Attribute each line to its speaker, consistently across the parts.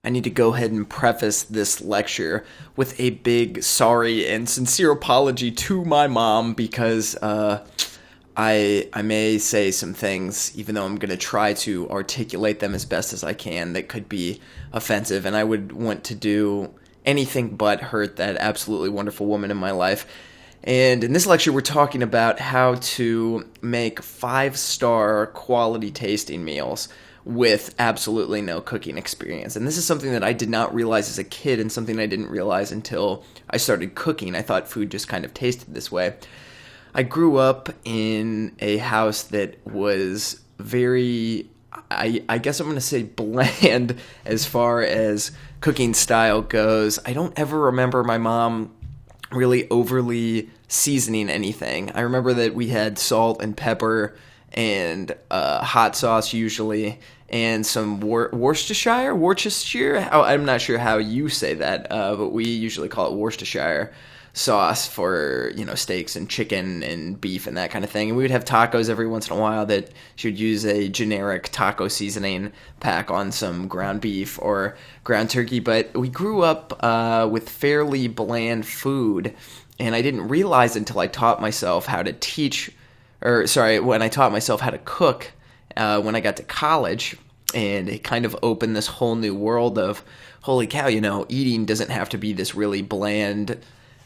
Speaker 1: I need to go ahead and preface this lecture with a big sorry and sincere apology to my mom because I may say some things, even though I'm going to try to articulate them as best as I can, that could be offensive, and I would want to do anything but hurt that absolutely wonderful woman in my life. And in this lecture, we're talking about how to make 5-star quality tasting meals with absolutely no cooking experience. And this is something that I did not realize as a kid, and something I didn't realize until I started cooking. I thought food just kind of tasted this way. I grew up in a house that was very, I guess I'm going to say bland as far as cooking style goes. I don't ever remember my mom really overly seasoning anything. I remember that we had salt and pepper and hot sauce usually, and some Worcestershire. I'm not sure how you say that, but we usually call it Worcestershire sauce for, steaks and chicken and beef and that kind of thing. And we would have tacos every once in a while that she would use a generic taco seasoning pack on some ground beef or ground turkey. But we grew up with fairly bland food, and I didn't realize until I taught myself how to when I taught myself how to cook when I got to college. And it kind of opened this whole new world of, holy cow, eating doesn't have to be this really bland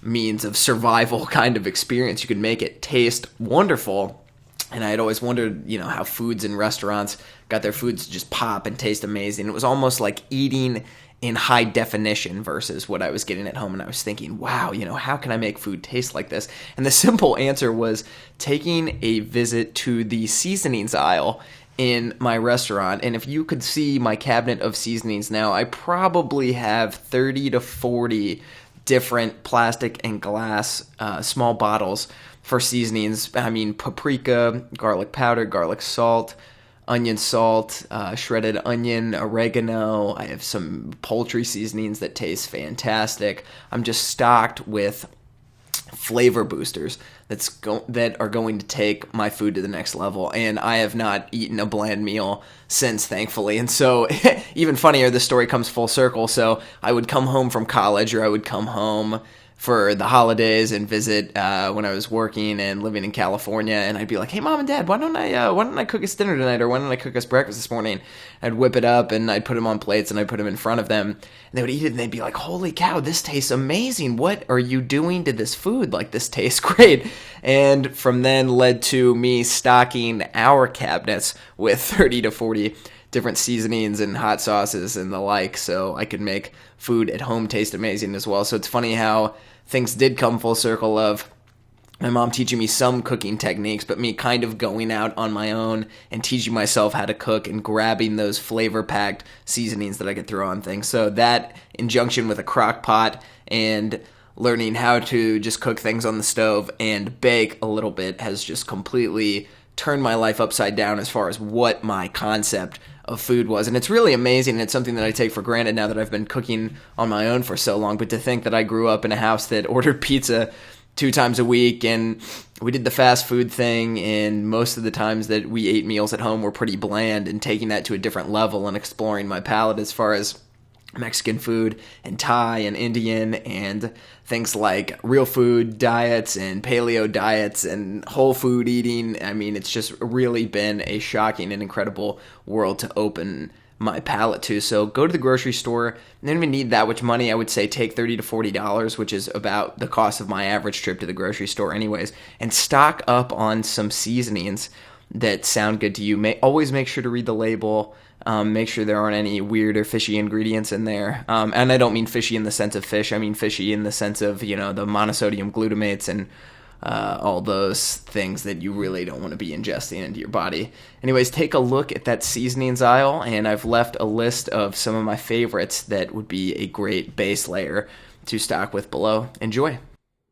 Speaker 1: means of survival kind of experience. You could make it taste wonderful. And I had always wondered, how foods in restaurants got their foods to just pop and taste amazing. It was almost like eating in high definition versus what I was getting at home. And I was thinking, wow, how can I make food taste like this? And the simple answer was taking a visit to the seasonings aisle in my restaurant. And if you could see my cabinet of seasonings now, I probably have 30 to 40 different plastic and glass small bottles for seasonings. I mean, paprika, garlic powder, garlic salt, onion salt, shredded onion, oregano. I have some poultry seasonings that taste fantastic. I'm just stocked with flavor boosters that are going to take my food to the next level. And I have not eaten a bland meal since, thankfully. And so even funnier, the story comes full circle. So I would come home from college, or I would come home for the holidays and visit when I was working and living in California, and I'd be like, "Hey, Mom and Dad, why don't I cook us dinner tonight, or why don't I cook us breakfast this morning?" I'd whip it up and I'd put them on plates and I'd put them in front of them, and they would eat it and they'd be like, "Holy cow, this tastes amazing! What are you doing to this food? Like, this tastes great!" And from then led to me stocking our cabinets with 30 to 40 different seasonings and hot sauces and the like, so I could make food at home taste amazing as well. So it's funny how things did come full circle of my mom teaching me some cooking techniques, but me kind of going out on my own and teaching myself how to cook and grabbing those flavor-packed seasonings that I could throw on things. So that injunction with a crock pot and learning how to just cook things on the stove and bake a little bit has just completely turned my life upside down as far as what my concept of food was. And it's really amazing, and it's something that I take for granted now that I've been cooking on my own for so long. But to think that I grew up in a house that ordered pizza 2 times a week, and we did the fast food thing, and most of the times that we ate meals at home were pretty bland, and taking that to a different level and exploring my palate as far as Mexican food and Thai and Indian and things like real food diets and paleo diets and whole food eating. I mean, it's just really been a shocking and incredible world to open my palate to. So go to the grocery store. You don't even need that much money. I would say take $30 to $40, which is about the cost of my average trip to the grocery store anyways, and stock up on some seasonings that sound good to you. Always make sure to read the label. Make sure there aren't any weird or fishy ingredients in there. And I don't mean fishy in the sense of fish. I mean fishy in the sense of, the monosodium glutamates and all those things that you really don't want to be ingesting into your body. Anyways, take a look at that seasonings aisle, and I've left a list of some of my favorites that would be a great base layer to stock with below. Enjoy.